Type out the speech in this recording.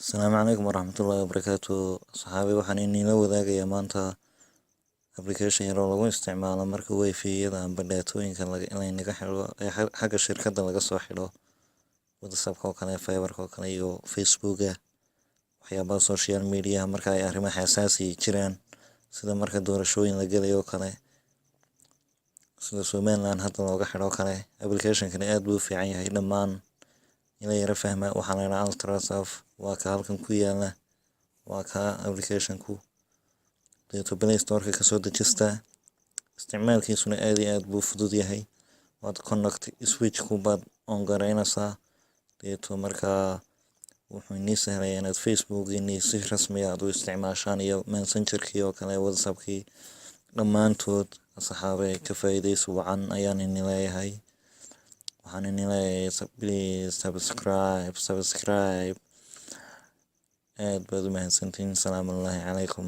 Asalaamu calaykum waraxmatullaahi wabarakaatu. Saxaabi waxaan iniila wadaagayaa maanta application yar oo lagu isticmaalo marka wifi-yada amba daatooyinka laynaga xidho ee xagga shirkadda laga soo xidho, WhatsApp oo kale, Fiber oo kale iyo Facebook waxyaabaha social media marka ay arrimo xasaasi jiraan sida marka doorashooyin la galayo kale, sida Somaliland hadda looga xidho kale. Application-kani aad buu u fiican yahay dhammaan ila yara fahma waxaan leeyahay Ultrasaaf waa ka halkan ku yaala, waa ka application-ku deeto Play Store-ka kasoo dejista. Isticmaalkiisuna aad iyo aad buu fudud yahay, waad connect switch-ku baad on garaynaysaa deeto markaa wuxuu inii sahlayaa inaad Facebook-giinii si rasmi ah u isticmaashaan iyo Messenger-kii oo kale, WhatsApp-kii dhammaantood. Saxaabay ka faa'iidaysi wacan ayaan ini leeyahay. waxaan ini leeyahay please subscribe aad baad u mahadsantihiin. Salaamu calaykum.